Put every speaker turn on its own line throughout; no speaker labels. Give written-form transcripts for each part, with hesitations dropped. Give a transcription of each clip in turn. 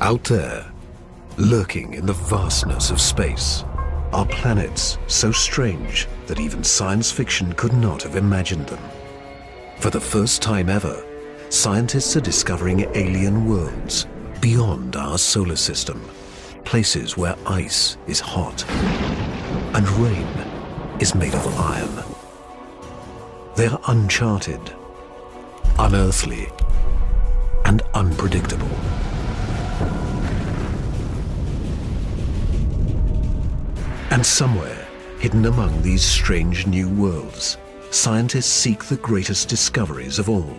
Out there, lurking in the vastness of space, are planets so strange that even science fiction could not have imagined them. For the first time ever, scientists are discovering alien worlds beyond our solar system, places where ice is hot and rain is made of iron. They're uncharted, unearthly, and unpredictable. And somewhere, hidden among these strange new worlds, scientists seek the greatest discoveries of all.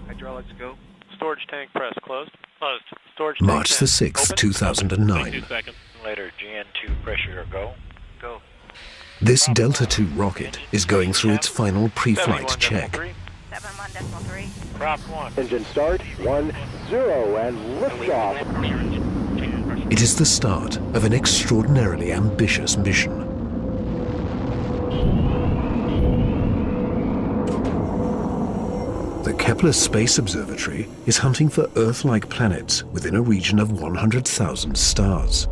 Hydraulics go. Storage tank press closed. Closed. Storage
March the
tank
6th,
open.
2009.
2 seconds. Later, GN2 pressure go. Go.
This Delta II rocket is going through its final pre-flight
71.3.
check.
71.3.
Prop 1.
Engine start, 1-0, and liftoff.
It is the start of an extraordinarily ambitious mission. The Kepler Space Observatory is hunting for Earth-like planets within a region of 100,000 stars.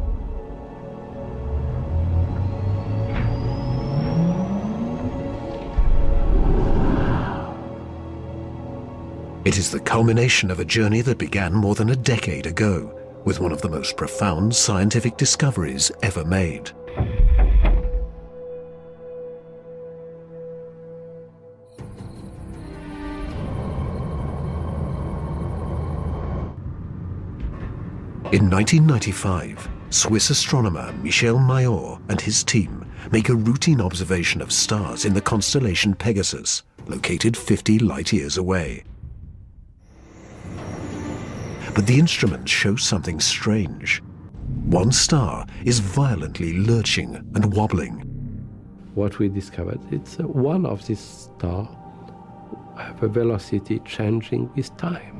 It is the culmination of a journey that began more than a decade ago, with one of the most profound scientific discoveries ever made. In 1995, Swiss astronomer Michel Mayor and his team make a routine observation of stars in the constellation Pegasus, located 50 light-years away. But the instruments show something strange. One star is violently lurching and wobbling.
What we discovered, it's one of these stars have a velocity changing with time.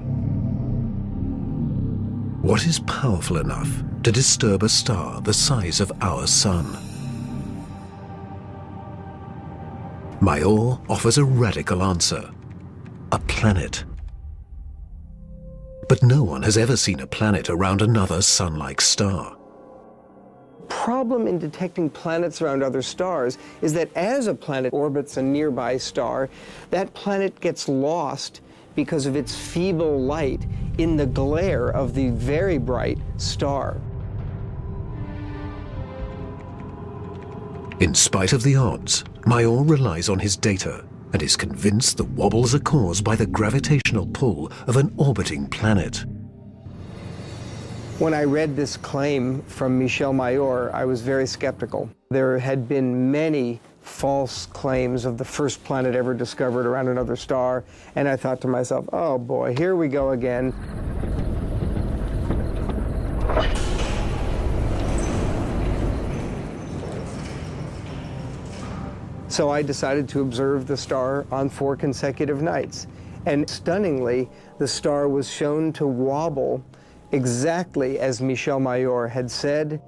What is powerful enough to disturb a star the size of our sun? Mayor offers a radical answer: a planet. But no one has ever seen a planet around another sun-like star.
Problem in detecting planets around other stars is that as a planet orbits a nearby star, that planet gets lost because of its feeble light in the glare of the very bright star.
In spite of the odds, Mayor relies on his data and is convinced the wobbles are caused by the gravitational pull of an orbiting planet.
When I read this claim from Michel Mayor, I was very skeptical. There had been many false claims of the first planet ever discovered around another star, and I thought to myself, oh boy, here we go again. So I decided to observe the star on 4 consecutive nights. And stunningly, the star was shown to wobble exactly as Michel Mayor had said.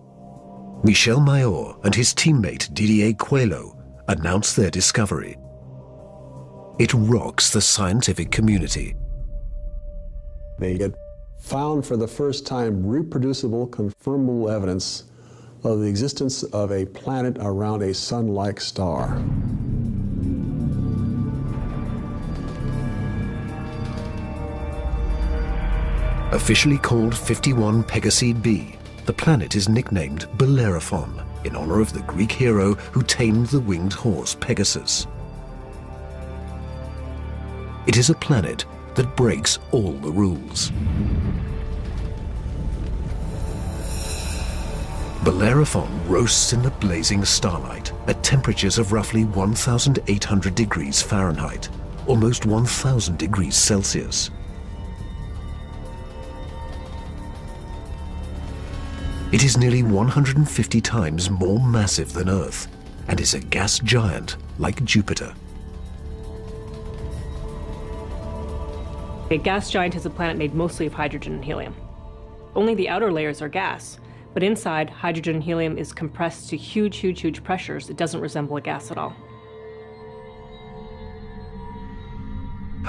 Michel Mayor and his teammate Didier Queloz announced their discovery. It rocks the scientific community.
They had found for the first time reproducible, confirmable evidence of the existence of a planet around a sun-like star.
Officially called 51 Pegasi b, the planet is nicknamed Bellerophon in honor of the Greek hero who tamed the winged horse Pegasus. It is a planet that breaks all the rules. Bellerophon roasts in the blazing starlight at temperatures of roughly 1,800 degrees Fahrenheit, almost 1,000 degrees Celsius. It is nearly 150 times more massive than Earth and is a gas giant like Jupiter.
A gas giant is a planet made mostly of hydrogen and helium. Only the outer layers are gas, but inside, hydrogen and helium is compressed to huge, huge, huge pressures. It doesn't resemble a gas at all.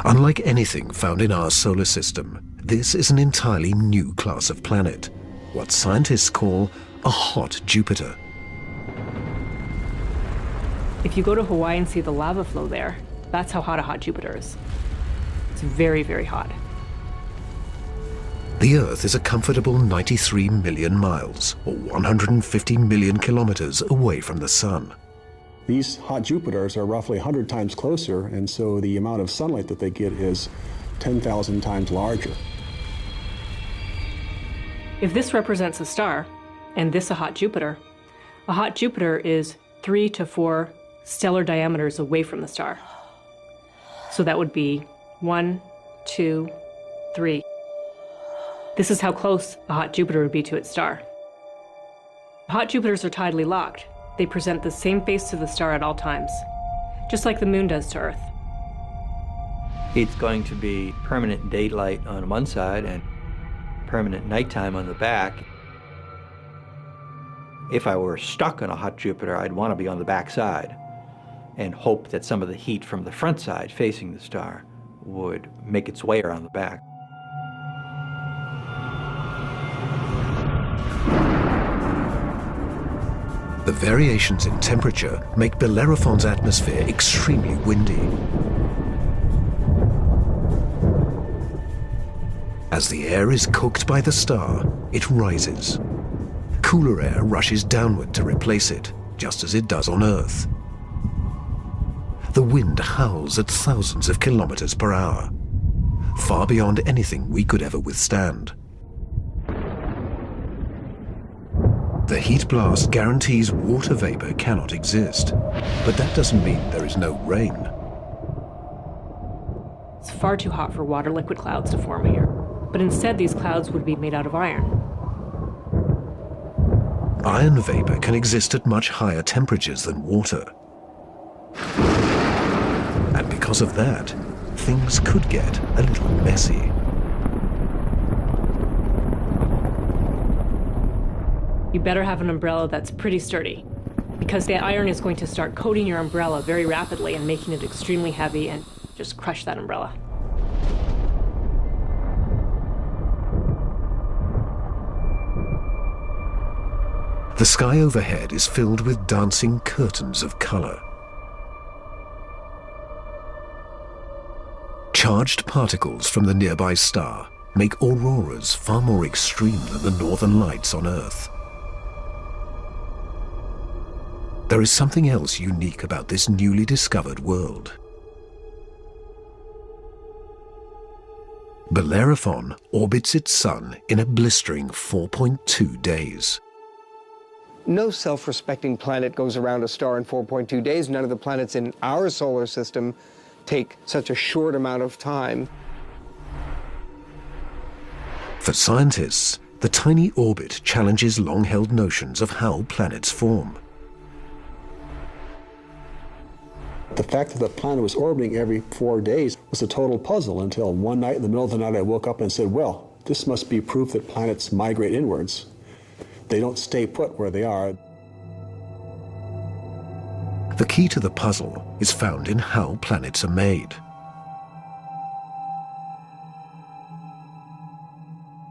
Unlike anything found in our solar system, this is an entirely new class of planet, what scientists call a hot Jupiter.
If you go to Hawaii and see the lava flow there, that's how hot a hot Jupiter is. It's very, very hot.
The Earth is a comfortable 93 million miles, or 150 million kilometers away from the Sun.
These hot Jupiters are roughly 100 times closer, and so the amount of sunlight that they get is 10,000 times larger.
If this represents a star, and this a hot Jupiter is 3 to 4 stellar diameters away from the star. So that would be 1, 2, 3. This is how close a hot Jupiter would be to its star. Hot Jupiters are tidally locked. They present the same face to the star at all times, just like the moon does to Earth.
It's going to be permanent daylight on one side and permanent nighttime on the back. If I were stuck on a hot Jupiter, I'd want to be on the back side and hope that some of the heat from the front side facing the star would make its way around the back.
The variations in temperature make Bellerophon's atmosphere extremely windy. As the air is cooked by the star, it rises. Cooler air rushes downward to replace it, just as it does on Earth. The wind howls at thousands of kilometers per hour, far beyond anything we could ever withstand. The heat blast guarantees water vapor cannot exist, but that doesn't mean there is no rain.
It's far too hot for water liquid clouds to form here, but instead these clouds would be made out of iron.
Iron vapor can exist at much higher temperatures than water. And because of that, things could get a little messy.
You better have an umbrella that's pretty sturdy, because the iron is going to start coating your umbrella very rapidly and making it extremely heavy and just crush that umbrella.
The sky overhead is filled with dancing curtains of color. Charged particles from the nearby star make auroras far more extreme than the northern lights on Earth. There is something else unique about this newly discovered world. Bellerophon orbits its sun in a blistering 4.2 days.
No self-respecting planet goes around a star in 4.2 days. None of the planets in our solar system take such a short amount of time.
For scientists, the tiny orbit challenges long-held notions of how planets form.
The fact that the planet was orbiting every 4 days was a total puzzle until one night in the middle of the night I woke up and said, well, this must be proof that planets migrate inwards. They don't stay put where they are.
The key to the puzzle is found in how planets are made.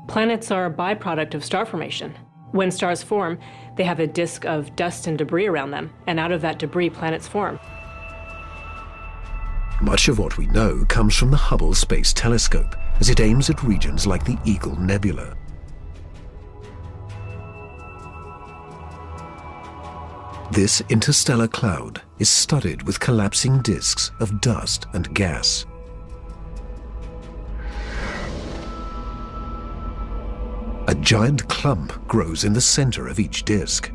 Planets are a byproduct of star formation. When stars form, they have a disk of dust and debris around them, and out of that debris, planets form.
Much of what we know comes from the Hubble Space Telescope, as it aims at regions like the Eagle Nebula. This interstellar cloud is studded with collapsing disks of dust and gas. A giant clump grows in the center of each disk.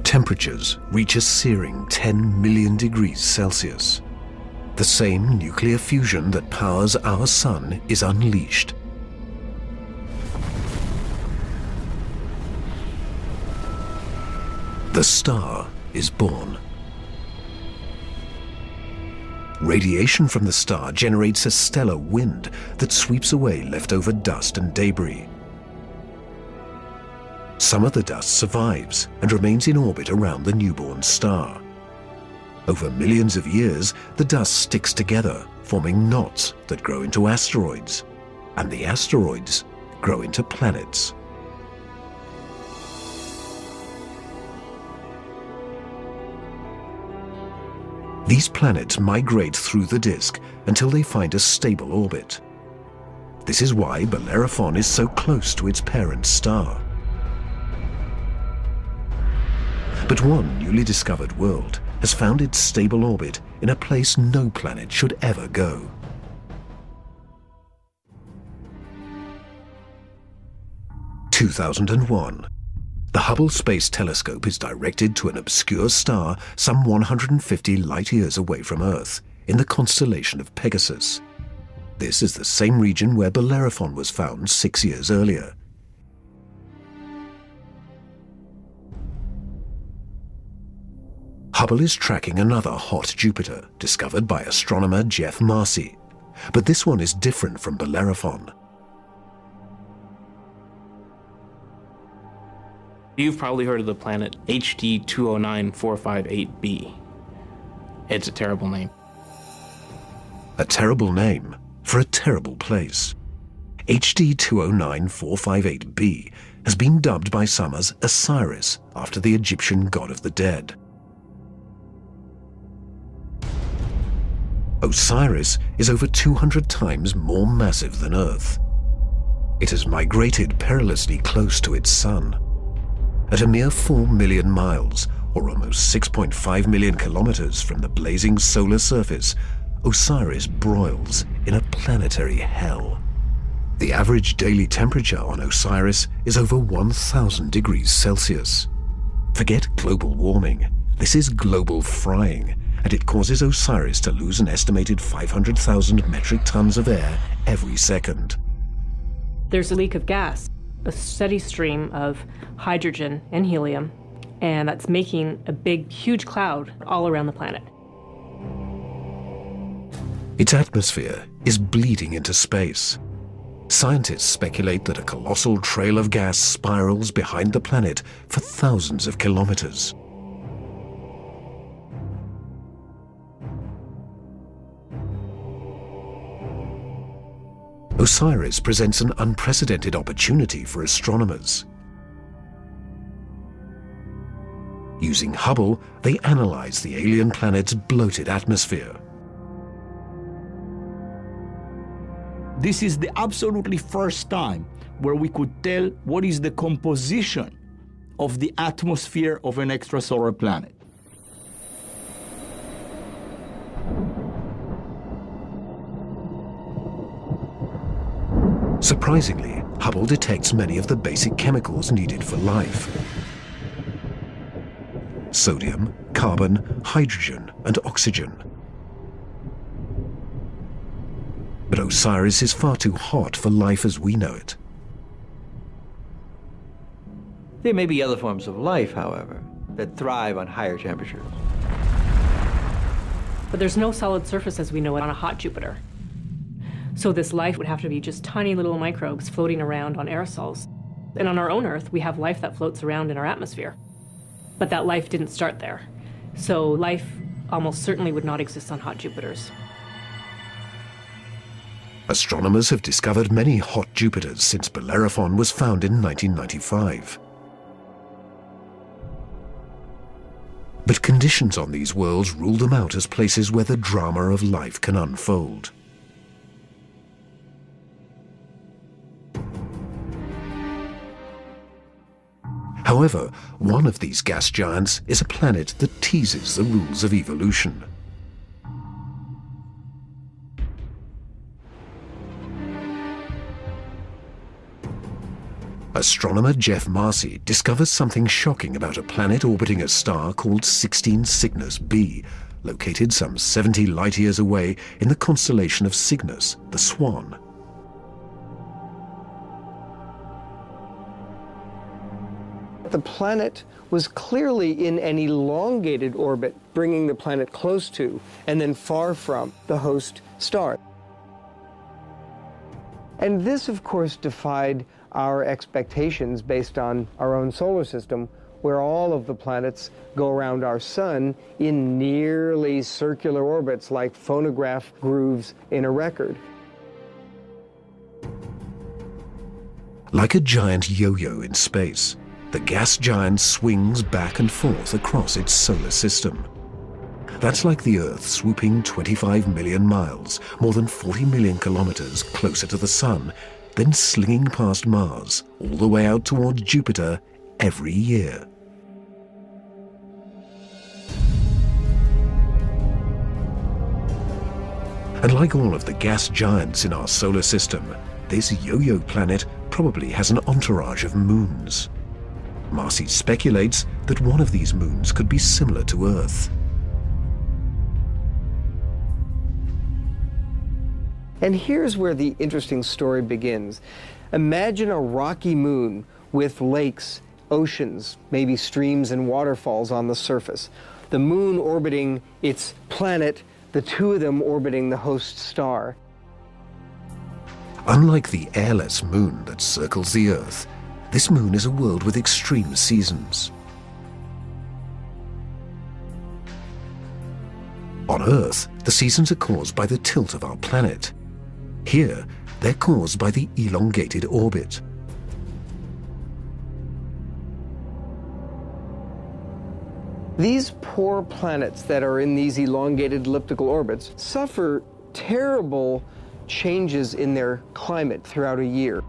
Temperatures reach a searing 10 million degrees Celsius. The same nuclear fusion that powers our sun is unleashed. The star is born. Radiation from the star generates a stellar wind that sweeps away leftover dust and debris. Some of the dust survives and remains in orbit around the newborn star. Over millions of years, the dust sticks together, forming knots that grow into asteroids, and the asteroids grow into planets. These planets migrate through the disk until they find a stable orbit. This is why Bellerophon is so close to its parent star. But one newly discovered world has found its stable orbit in a place no planet should ever go. In 2001. The Hubble Space Telescope is directed to an obscure star some 150 light-years away from Earth, in the constellation of Pegasus. This is the same region where Bellerophon was found 6 years earlier. Hubble is tracking another hot Jupiter, discovered by astronomer Jeff Marcy. But this one is different from Bellerophon.
You've probably heard of the planet HD 209458b. It's a terrible name.
A terrible name for a terrible place. HD 209458b has been dubbed by some as Osiris, after the Egyptian god of the dead. Osiris is over 200 times more massive than Earth. It has migrated perilously close to its sun. At a mere 4 million miles, or almost 6.5 million kilometers from the blazing solar surface, Osiris broils in a planetary hell. The average daily temperature on Osiris is over 1,000 degrees Celsius. Forget global warming. This is global frying, and it causes Osiris to lose an estimated 500,000 metric tons of air every second.
There's a leak of gas, a steady stream of hydrogen and helium, and that's making a big, huge cloud all around the planet.
Its atmosphere is bleeding into space. Scientists speculate that a colossal trail of gas spirals behind the planet for thousands of kilometers. Osiris presents an unprecedented opportunity for astronomers. Using Hubble, they analyze the alien planet's bloated atmosphere.
This is the absolutely first time where we could tell what is the composition of the atmosphere of an extrasolar planet.
Surprisingly, Hubble detects many of the basic chemicals needed for life. Sodium, carbon, hydrogen, and oxygen. But Osiris is far too hot for life as we know it.
There may be other forms of life, however, that thrive on higher temperatures.
But there's no solid surface as we know it on a hot Jupiter. So this life would have to be just tiny little microbes floating around on aerosols. And on our own Earth, we have life that floats around in our atmosphere. But that life didn't start there. So life almost certainly would not exist on hot Jupiters.
Astronomers have discovered many hot Jupiters since Bellerophon was found in 1995. But conditions on these worlds rule them out as places where the drama of life can unfold. However, one of these gas giants is a planet that teases the rules of evolution. Astronomer Jeff Marcy discovers something shocking about a planet orbiting a star called 16 Cygnus b, located some 70 light-years away in the constellation of Cygnus, the Swan.
The planet was clearly in an elongated orbit, bringing the planet close to and then far from the host star. And this, of course, defied our expectations based on our own solar system, where all of the planets go around our sun in nearly circular orbits like phonograph grooves in a record.
Like a giant yo-yo in space, the gas giant swings back and forth across its solar system. That's like the Earth swooping 25 million miles, more than 40 million kilometers closer to the Sun, then slinging past Mars, all the way out towards Jupiter every year. And like all of the gas giants in our solar system, this yo-yo planet probably has an entourage of moons. Marcy speculates that one of these moons could be similar to Earth.
And here's where the interesting story begins. Imagine a rocky moon with lakes, oceans, maybe streams and waterfalls on the surface. The moon orbiting its planet, the two of them orbiting the host star.
Unlike the airless moon that circles the Earth, this moon is a world with extreme seasons. On Earth, the seasons are caused by the tilt of our planet. Here, they're caused by the elongated orbit.
These poor planets that are in these elongated elliptical orbits suffer terrible changes in their climate throughout a year.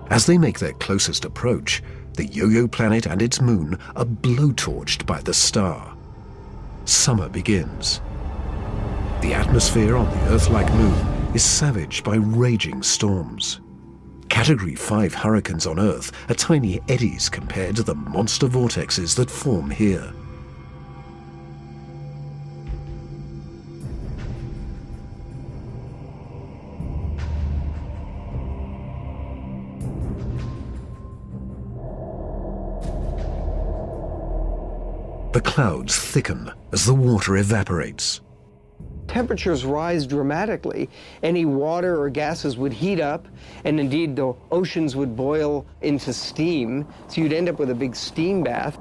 As they make their closest approach, the yo-yo planet and its moon are blowtorched by the star. Summer begins. The atmosphere on the Earth-like moon is savaged by raging storms. Category 5 hurricanes on Earth are tiny eddies compared to the monster vortexes that form here. The clouds thicken as the water evaporates.
Temperatures rise dramatically. Any water or gases would heat up, and indeed the oceans would boil into steam, so you'd end up with a big steam bath.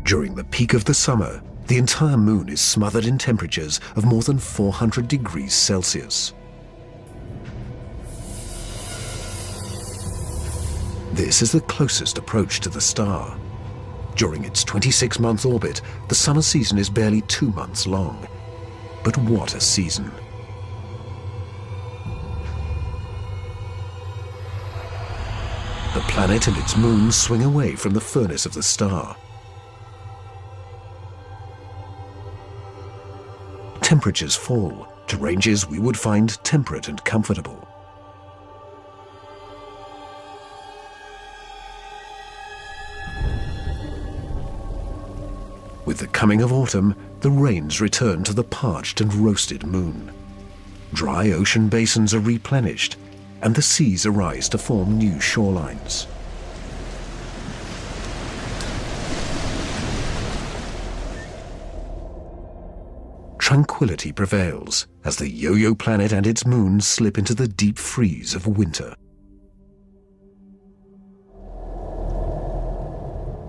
During the peak of the summer, the entire moon is smothered in temperatures of more than 400 degrees Celsius. This is the closest approach to the star. During its 26-month orbit, the summer season is barely 2 months long. But what a season! The planet and its moon swing away from the furnace of the star. Temperatures fall to ranges we would find temperate and comfortable. With the coming of autumn, the rains return to the parched and roasted moon. Dry ocean basins are replenished, and the seas arise to form new shorelines. Tranquility prevails as the yo-yo planet and its moon slip into the deep freeze of winter.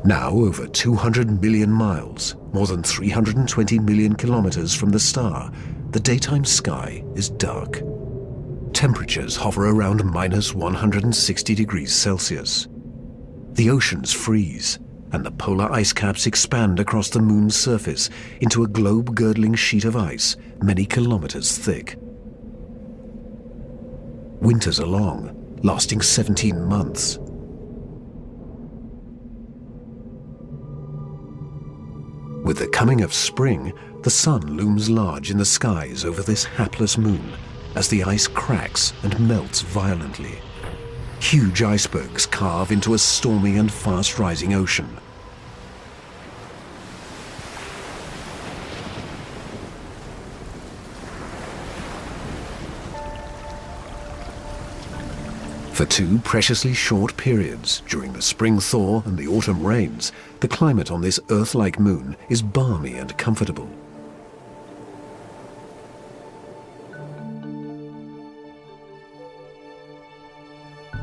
Now over 200 million miles, more than 320 million kilometers from the star, the daytime sky is dark. Temperatures hover around minus 160 degrees Celsius. The oceans freeze, and the polar ice caps expand across the moon's surface into a globe-girdling sheet of ice many kilometers thick. Winters are long, lasting 17 months. With the coming of spring, the sun looms large in the skies over this hapless moon as the ice cracks and melts violently. Huge icebergs carve into a stormy and fast-rising ocean. For two preciously short periods, during the spring thaw and the autumn rains, the climate on this Earth-like moon is balmy and comfortable.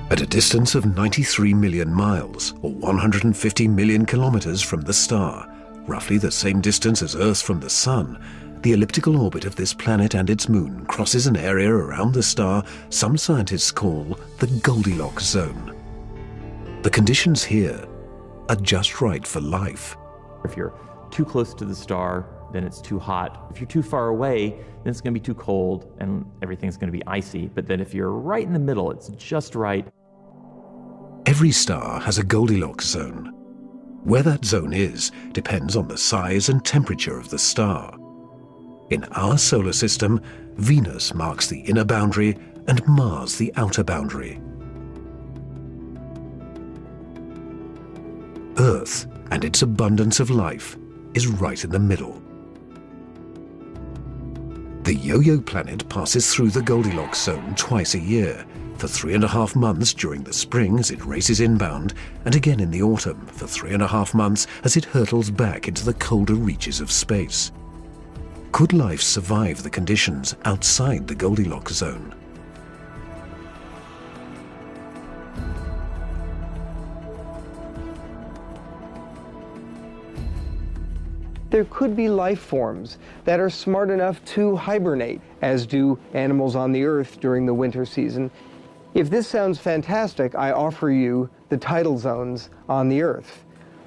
At a distance of 93 million miles, or 150 million kilometers from the star, roughly the same distance as Earth from the Sun, the elliptical orbit of this planet and its moon crosses an area around the star some scientists call the Goldilocks zone. The conditions here are just right for life.
If you're too close to the star, then it's too hot. If you're too far away, then it's going to be too cold and everything's going to be icy. But then if you're right in the middle, it's just right.
Every star has a Goldilocks zone. Where that zone is depends on the size and temperature of the star. In our solar system, Venus marks the inner boundary and Mars the outer boundary. Earth and its abundance of life is right in the middle. The Yo-Yo planet passes through the Goldilocks zone twice a year, for 3.5 months during the spring as it races inbound, and again in the autumn for 3.5 months as it hurtles back into the colder reaches of space. Could life survive the conditions outside the Goldilocks zone?
There could be life forms that are smart enough to hibernate, as do animals on the Earth during the winter season. If this sounds fantastic, I offer you the tidal zones on the Earth.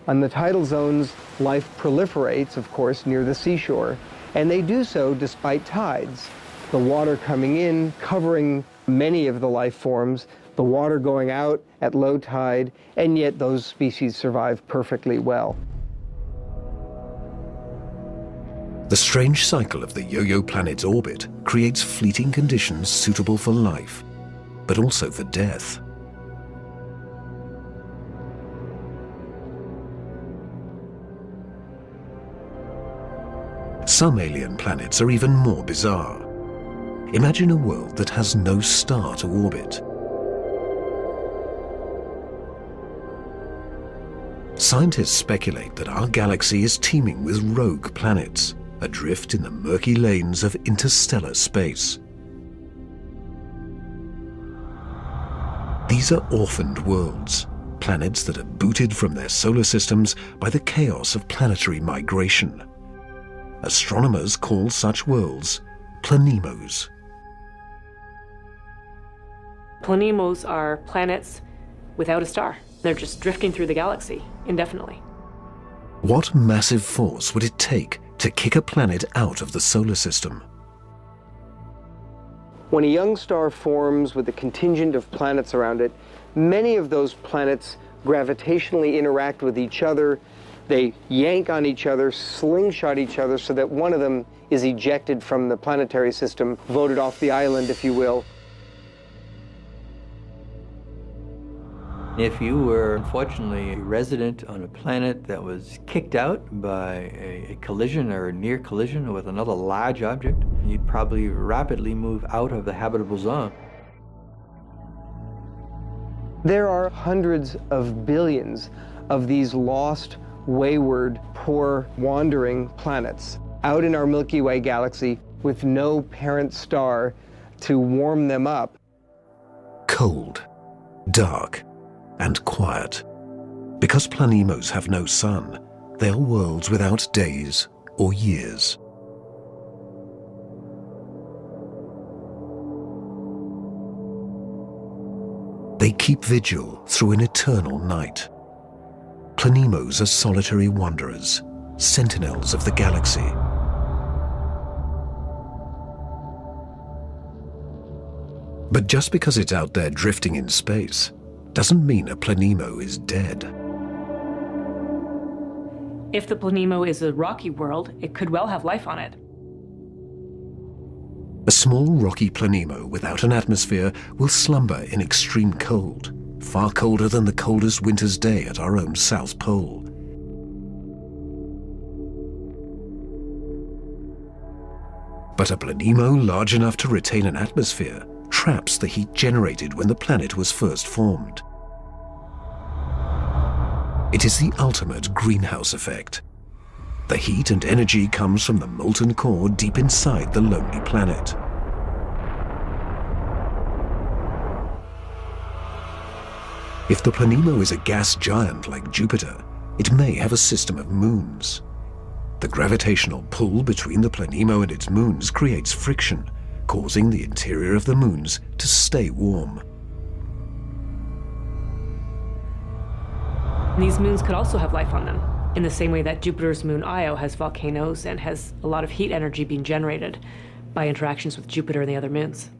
On the tidal zones, life proliferates, of course, near the seashore, and they do so despite tides. The water coming in, covering many of the life forms, the water going out at low tide, and yet those species survive perfectly well.
The strange cycle of the Yo-Yo planet's orbit creates fleeting conditions suitable for life, but also for death. Some alien planets are even more bizarre. Imagine a world that has no star to orbit. Scientists speculate that our galaxy is teeming with rogue planets, adrift in the murky lanes of interstellar space. These are orphaned worlds, planets that are booted from their solar systems by the chaos of planetary migration. Astronomers call such worlds planemos.
Planemos are planets without a star. They're just drifting through the galaxy indefinitely.
What massive force would it take to kick a planet out of the solar system?
When a young star forms with a contingent of planets around it, many of those planets gravitationally interact with each other. They yank on each other, slingshot each other, so that one of them is ejected from the planetary system, voted off the island, if you will.
If you were, unfortunately, a resident on a planet that was kicked out by a collision or a near collision with another large object, you'd probably rapidly move out of the habitable zone.
There are hundreds of billions of these lost, wayward, poor, wandering planets out in our Milky Way galaxy with no parent star to warm them up.
Cold, dark, and quiet. Because planemos have no sun, they are worlds without days or years. They keep vigil through an eternal night. Planemos are solitary wanderers, sentinels of the galaxy. But just because it's out there drifting in space doesn't mean a planemo is dead.
If the planemo is a rocky world, it could well have life on it.
A small rocky planemo without an atmosphere will slumber in extreme cold, far colder than the coldest winter's day at our own South Pole. But a planemo large enough to retain an atmosphere traps the heat generated when the planet was first formed. It is the ultimate greenhouse effect. The heat and energy comes from the molten core deep inside the lonely planet. If the Planemo is a gas giant like Jupiter, it may have a system of moons. The gravitational pull between the Planemo and its moons creates friction, causing the interior of the moons to stay warm.
These moons could also have life on them, in the same way that Jupiter's moon Io has volcanoes and has a lot of heat energy being generated by interactions with Jupiter and the other moons.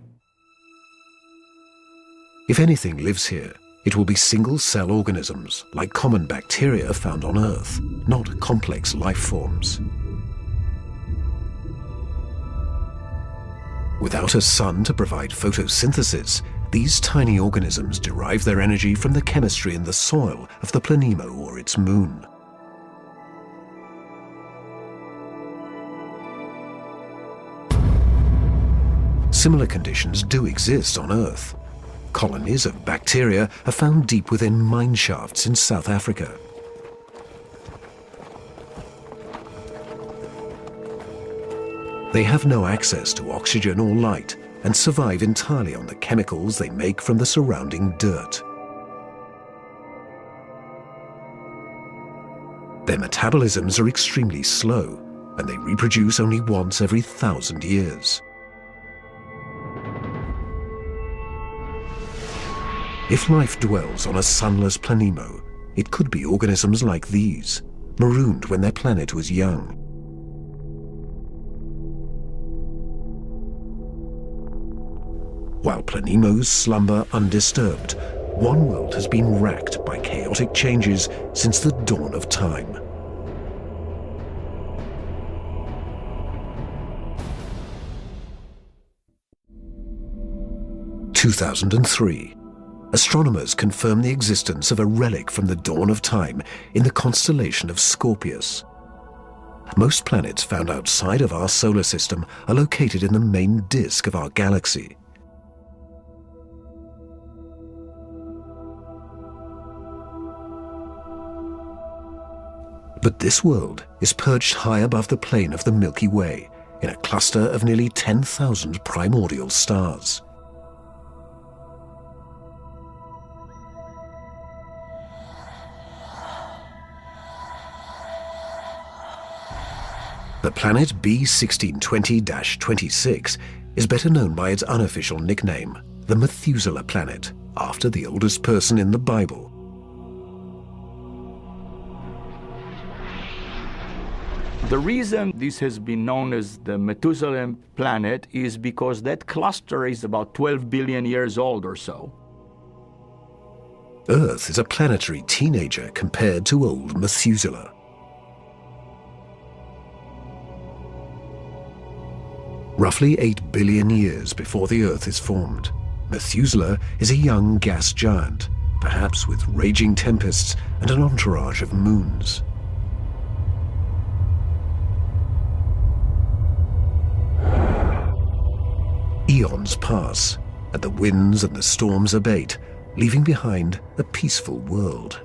If anything lives here, it will be single-cell organisms like common bacteria found on Earth, not complex life forms. Without a sun to provide photosynthesis, these tiny organisms derive their energy from the chemistry in the soil of the Planemo or its moon. Similar conditions do exist on Earth. Colonies of bacteria are found deep within mine shafts in South Africa. They have no access to oxygen or light and survive entirely on the chemicals they make from the surrounding dirt. Their metabolisms are extremely slow, and they reproduce only once every 1,000 years. If life dwells on a sunless Planemo, it could be organisms like these, marooned when their planet was young. While Planemos slumber undisturbed, one world has been racked by chaotic changes since the dawn of time. In 2003, astronomers confirmed the existence of a relic from the dawn of time in the constellation of Scorpius. Most planets found outside of our solar system are located in the main disk of our galaxy. But this world is perched high above the plane of the Milky Way in a cluster of nearly 10,000 primordial stars. The planet B1620-26 is better known by its unofficial nickname, the Methuselah planet, after the oldest person in the Bible.
The reason this has been known as the Methuselah planet is because that cluster is about 12 billion years old or so.
Earth is a planetary teenager compared to old Methuselah. Roughly 8 billion years before the Earth is formed, Methuselah is a young gas giant, perhaps with raging tempests and an entourage of moons. Eons pass, and the winds and the storms abate, leaving behind a peaceful world.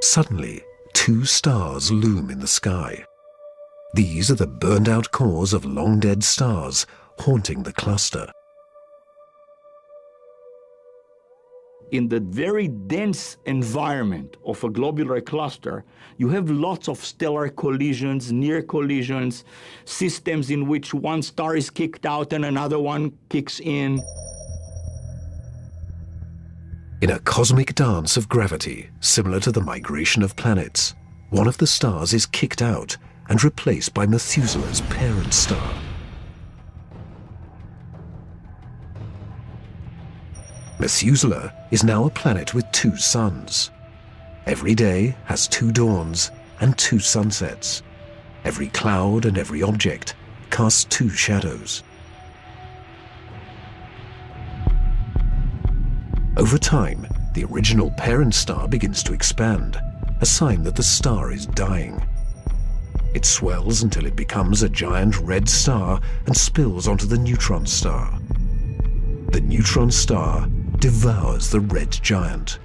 Suddenly, two stars loom in the sky. These are the burned-out cores of long-dead stars haunting the cluster.
In the very dense environment of a globular cluster, you have lots of stellar collisions, near collisions, systems in which one star is kicked out and another one kicks in.
In a cosmic dance of gravity, similar to the migration of planets, one of the stars is kicked out and replaced by Methuselah's parent star. Methuselah is now a planet with two suns. Every day has two dawns and two sunsets. Every cloud and every object casts two shadows. Over time, the original parent star begins to expand, a sign that the star is dying. It swells until it becomes a giant red star and spills onto the neutron star. The neutron star devours the red giant.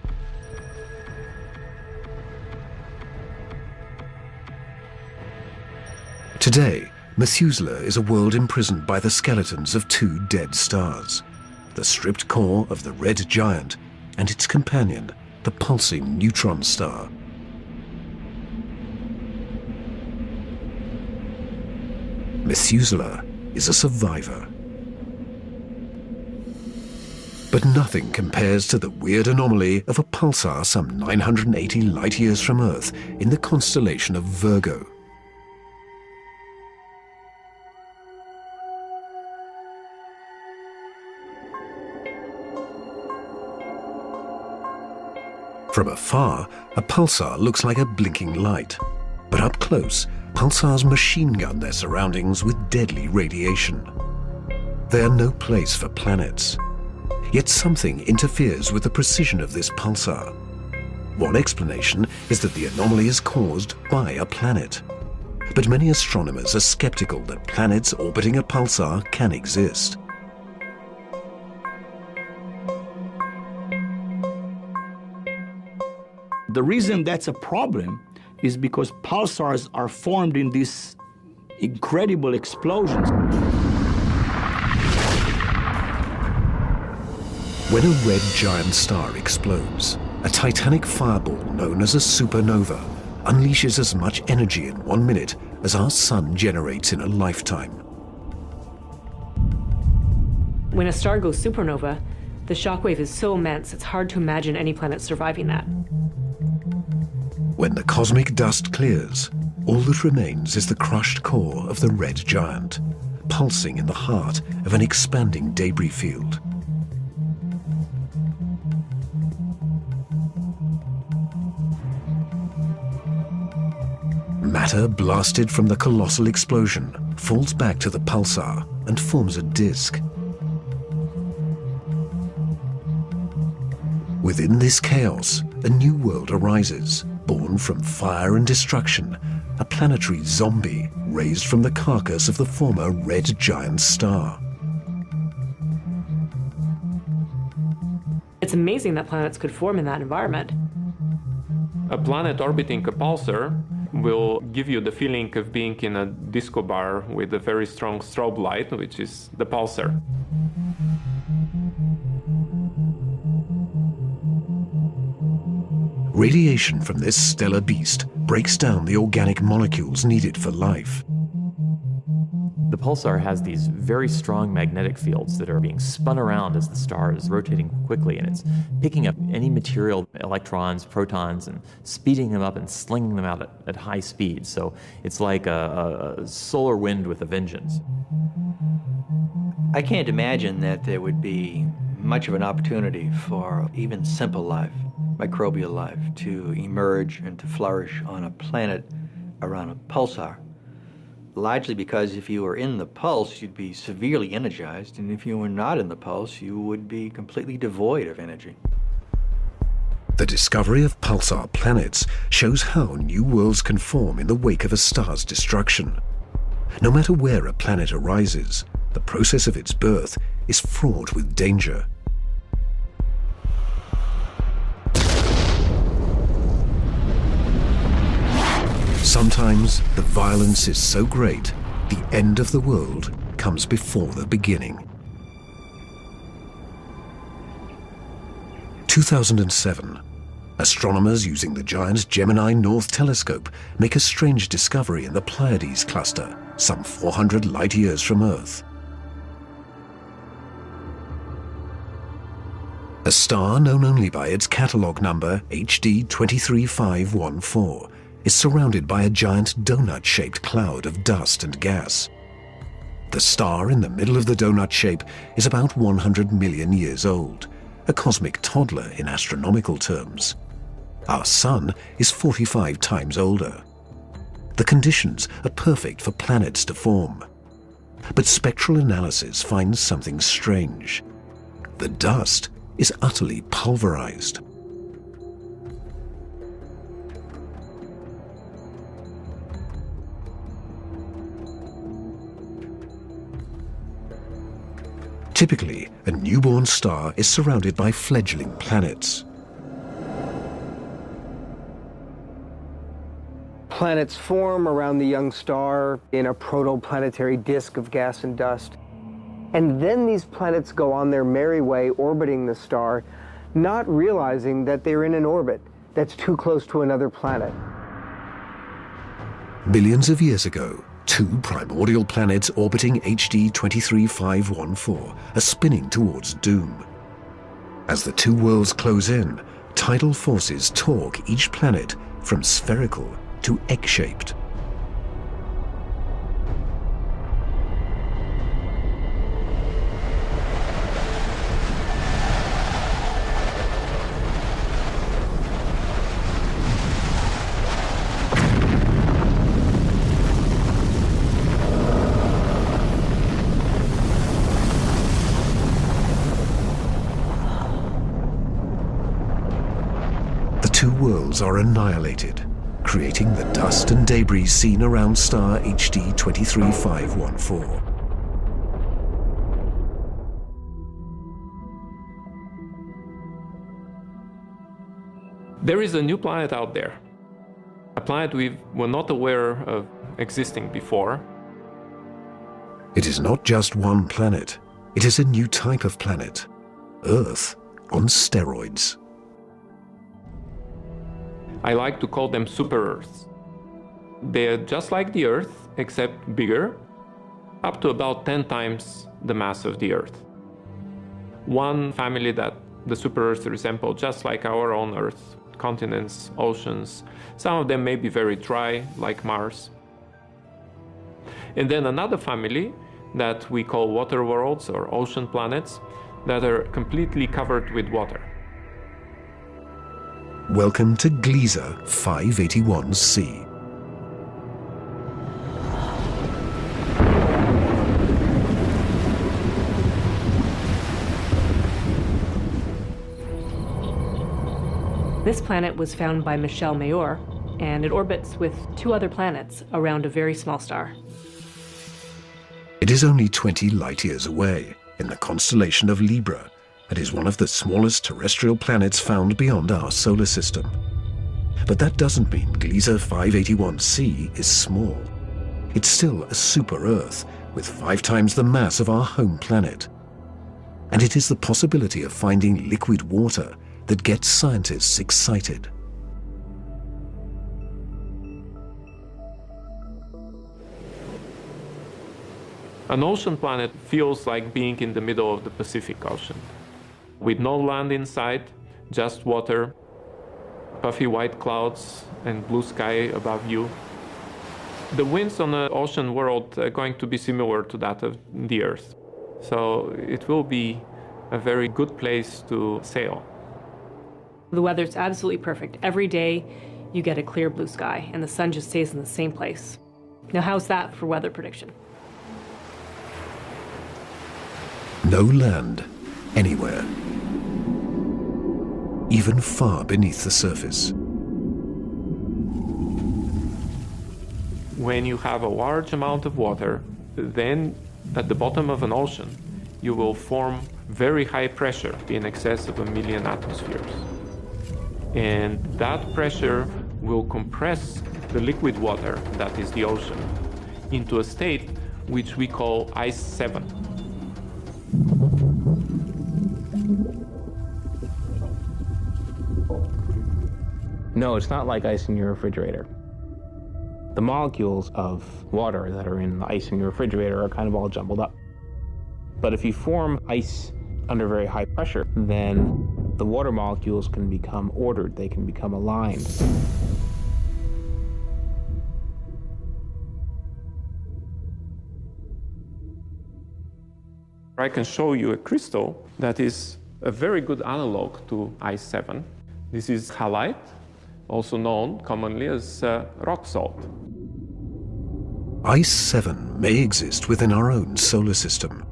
Today, Methuselah is a world imprisoned by the skeletons of two dead stars, the stripped core of the red giant and its companion, the pulsing neutron star. Methuselah is a survivor. But nothing compares to the weird anomaly of a pulsar some 980 light-years from Earth in the constellation of Virgo. From afar, a pulsar looks like a blinking light, but up close, pulsars machine gun their surroundings with deadly radiation. They are no place for planets. Yet something interferes with the precision of this pulsar. One explanation is that the anomaly is caused by a planet. But many astronomers are skeptical that planets orbiting a pulsar can exist.
The reason that's a problem is because pulsars are formed in these incredible explosions.
When a red giant star explodes, a titanic fireball known as a supernova unleashes as much energy in 1 minute as our sun generates in a lifetime.
When a star goes supernova, the shockwave is so immense it's hard to imagine any planet surviving that.
When the cosmic dust clears, all that remains is the crushed core of the red giant, pulsing in the heart of an expanding debris field. Matter blasted from the colossal explosion falls back to the pulsar and forms a disk. Within this chaos, a new world arises, born from fire and destruction, a planetary zombie raised from the carcass of the former red giant star.
It's amazing that planets could form in that environment.
A planet orbiting a pulsar will give you the feeling of being in a disco bar with a very strong strobe light, which is the pulsar.
Radiation from this stellar beast breaks down the organic molecules needed for life.
The pulsar has these very strong magnetic fields that are being spun around as the star is rotating quickly, and it's picking up any material, electrons, protons, and speeding them up and slinging them out at high speed. So it's like a solar wind with a vengeance.
I can't imagine that there would be much of an opportunity for even simple life, microbial life, to emerge and to flourish on a planet around a pulsar. Largely because if you were in the pulse, you'd be severely energized, and if you were not in the pulse, you would be completely devoid of energy.
The discovery of pulsar planets shows how new worlds can form in the wake of a star's destruction. No matter where a planet arises, the process of its birth is fraught with danger. Sometimes the violence is so great, the end of the world comes before the beginning. 2007, astronomers using the giant Gemini North Telescope make a strange discovery in the Pleiades cluster, some 400 light-years from Earth. A star known only by its catalog number HD 23514 is surrounded by a giant donut-shaped cloud of dust and gas. The star in the middle of the donut shape is about 100 million years old, a cosmic toddler in astronomical terms. Our Sun is 45 times older. The conditions are perfect for planets to form. But spectral analysis finds something strange. The dust is utterly pulverized. Typically, a newborn star is surrounded by fledgling planets.
Planets form around the young star in a protoplanetary disk of gas and dust. And then these planets go on their merry way orbiting the star, not realizing that they're in an orbit that's too close to another planet.
Billions of years ago, two primordial planets orbiting HD 23514 are spinning towards doom. As the two worlds close in, tidal forces torque each planet from spherical to egg-shaped. The two worlds are annihilated, creating the dust and debris seen around star HD 23514.
There is a new planet out there, a planet we were not aware of existing before.
It is not just one planet, it is a new type of planet, Earth on steroids.
I like to call them super-Earths. They're just like the Earth, except bigger, up to about 10 times the mass of the Earth. One family that the super-Earths resemble just like our own Earth, continents, oceans. Some of them may be very dry, like Mars. And then another family that we call water worlds or ocean planets that are completely covered with water.
Welcome to Gliese 581c.
This planet was found by Michel Mayor, and it orbits with two other planets around a very small star.
It is only 20 light-years away in the constellation of Libra and is one of the smallest terrestrial planets found beyond our solar system. But that doesn't mean Gliese 581c is small. It's still a super-Earth with 5 times the mass of our home planet. And it is the possibility of finding liquid water that gets scientists excited.
An ocean planet feels like being in the middle of the Pacific Ocean, with no land in sight, just water, puffy white clouds, and blue sky above you. The winds on the ocean world are going to be similar to that of the Earth, so it will be a very good place to sail.
The weather's absolutely perfect. Every day you get a clear blue sky, and the sun just stays in the same place. Now, how's that for weather prediction?
No land anywhere, even far beneath the surface.
When you have a large amount of water, then at the bottom of an ocean, you will form very high pressure in excess of 1 million atmospheres. And that pressure will compress the liquid water, that is the ocean, into a state which we call ice 7.
No, it's not like ice in your refrigerator. The molecules of water that are in the ice in your refrigerator are kind of all jumbled up. But if you form ice under very high pressure, then the water molecules can become ordered, they can become aligned.
I can show you a crystal that is a very good analog to ice 7. This is halite, also known commonly as rock salt.
Ice 7 may exist within our own solar system.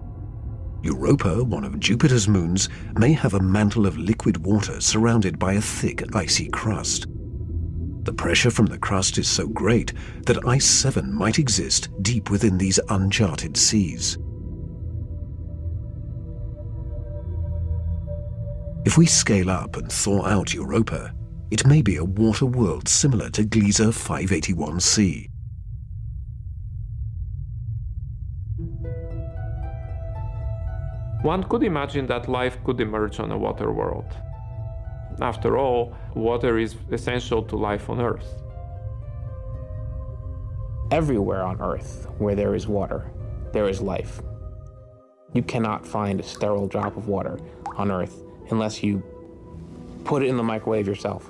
Europa, one of Jupiter's moons, may have a mantle of liquid water surrounded by a thick, icy crust. The pressure from the crust is so great that Ice 7 might exist deep within these uncharted seas. If we scale up and thaw out Europa, it may be a water world similar to Gliese 581c.
One could imagine that life could emerge on a water world. After all, water is essential to life on Earth.
Everywhere on Earth where there is water, there is life. You cannot find a sterile drop of water on Earth unless you put it in the microwave yourself.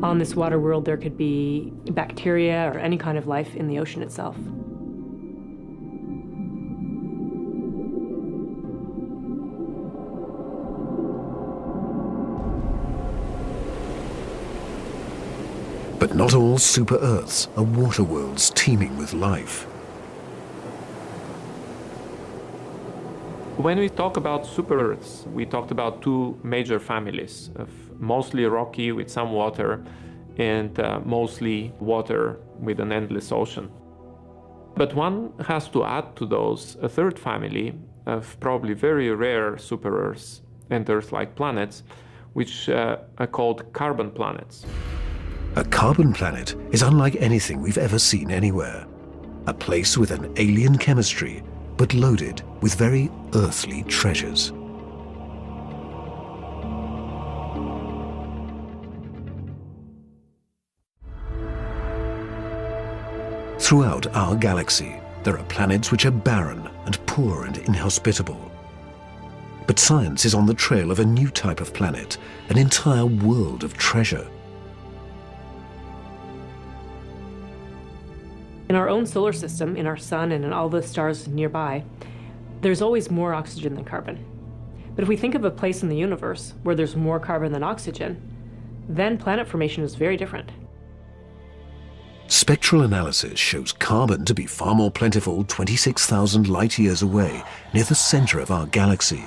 On this water world, there could be bacteria or any kind of life in the ocean itself.
But not all super-Earths are water worlds teeming with life.
When we talk about super-Earths, we talked about two major families of mostly rocky with some water and mostly water with an endless ocean. But one has to add to those a third family of probably very rare super-Earths and Earth-like planets, which are called carbon planets.
A carbon planet is unlike anything we've ever seen anywhere. A place with an alien chemistry, but loaded with very earthly treasures. Throughout our galaxy, there are planets which are barren and poor and inhospitable. But science is on the trail of a new type of planet, an entire world of treasure.
In our own solar system, in our sun and in all the stars nearby, there's always more oxygen than carbon. But if we think of a place in the universe where there's more carbon than oxygen, then planet formation is very different.
Spectral analysis shows carbon to be far more plentiful 26,000 light-years away, near the center of our galaxy.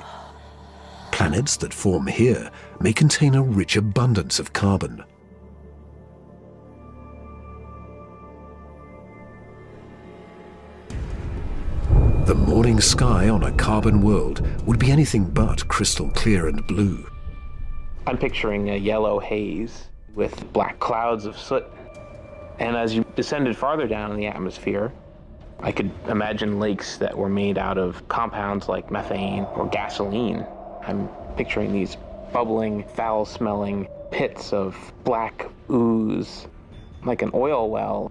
Planets that form here may contain a rich abundance of carbon. The morning sky on a carbon world would be anything but crystal clear and blue.
I'm picturing a yellow haze with black clouds of soot. And as you descended farther down in the atmosphere, I could imagine lakes that were made out of compounds like methane or gasoline. I'm picturing these bubbling, foul-smelling pits of black ooze, like an oil well.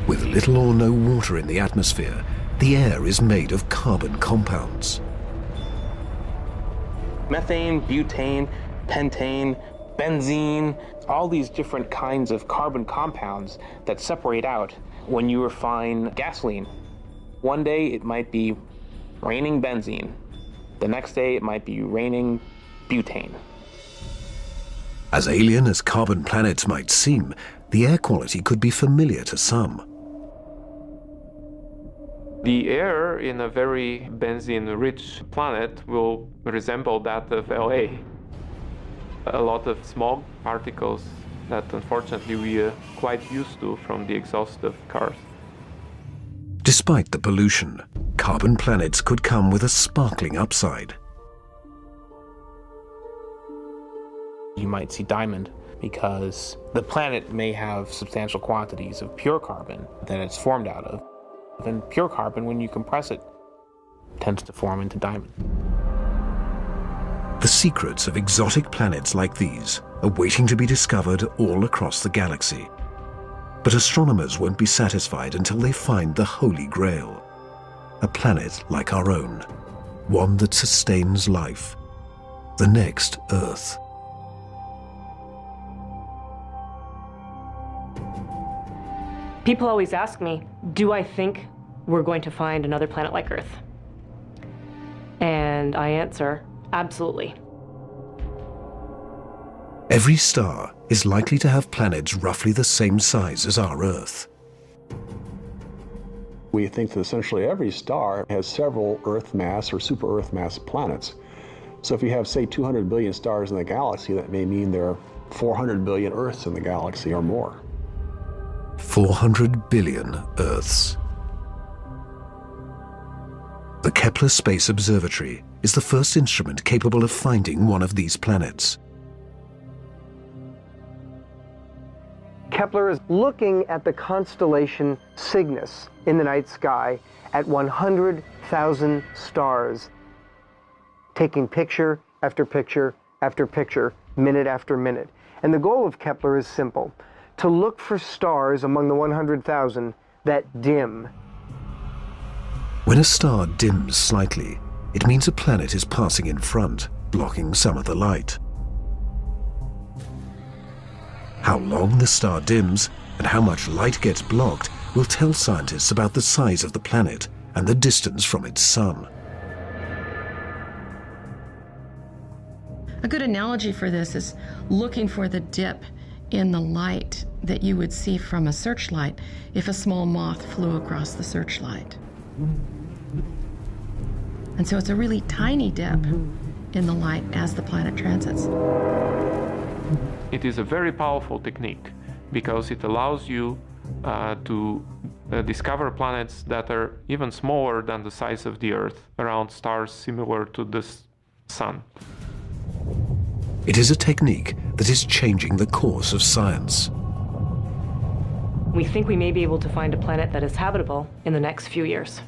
With little or no water in the atmosphere, the air is made of carbon compounds.
Methane, butane, pentane, benzene, all these different kinds of carbon compounds that separate out when you refine gasoline. One day it might be raining benzene. The next day it might be raining butane.
As alien as carbon planets might seem, the air quality could be familiar to some.
The air in a very benzene-rich planet will resemble that of LA. A lot of smog particles that unfortunately we are quite used to from the exhaust of cars.
Despite the pollution, carbon planets could come with a sparkling upside.
You might see diamond because the planet may have substantial quantities of pure carbon that it's formed out of. And pure carbon, when you compress it, tends to form into diamond.
The secrets of exotic planets like these are waiting to be discovered all across the galaxy. But astronomers won't be satisfied until they find the Holy Grail, a planet like our own, one that sustains life, the next Earth.
People always ask me, do I think we're going to find another planet like Earth? And I answer, absolutely.
Every star is likely to have planets roughly the same size as our Earth.
We think that essentially every star has several Earth mass or super Earth mass planets. So if you have, say, 200 billion stars in the galaxy, that may mean there are 400 billion Earths in the galaxy or more.
400 billion Earths. The Kepler Space Observatory is the first instrument capable of finding one of these planets.
Kepler is looking at the constellation Cygnus in the night sky at 100,000 stars, taking picture after picture after picture, minute after minute. And the goal of Kepler is simple: to look for stars among the 100,000 that dim.
When a star dims slightly, it means a planet is passing in front, blocking some of the light. How long the star dims and how much light gets blocked will tell scientists about the size of the planet and the distance from its sun.
A good analogy for this is looking for the dip in the light that you would see from a searchlight if a small moth flew across the searchlight. And so it's a really tiny dip in the light as the planet transits.
It is a very powerful technique because it allows you to discover planets that are even smaller than the size of the Earth around stars similar to the Sun.
It is a technique that is changing the course of science.
We think we may be able to find a planet that is habitable in the next few years.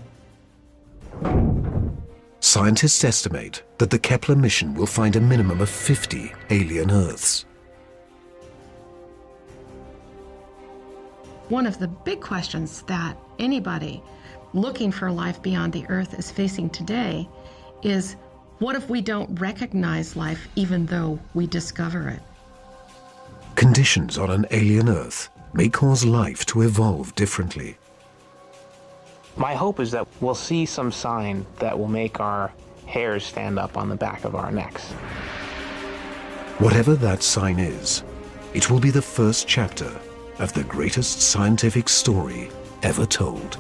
Scientists estimate that the Kepler mission will find a minimum of 50 alien Earths.
One of the big questions that anybody looking for life beyond the Earth is facing today is, what if we don't recognize life even though we discover it?
Conditions on an alien Earth may cause life to evolve differently.
My hope is that we'll see some sign that will make our hairs stand up on the back of our necks.
Whatever that sign is, it will be the first chapter of the greatest scientific story ever told.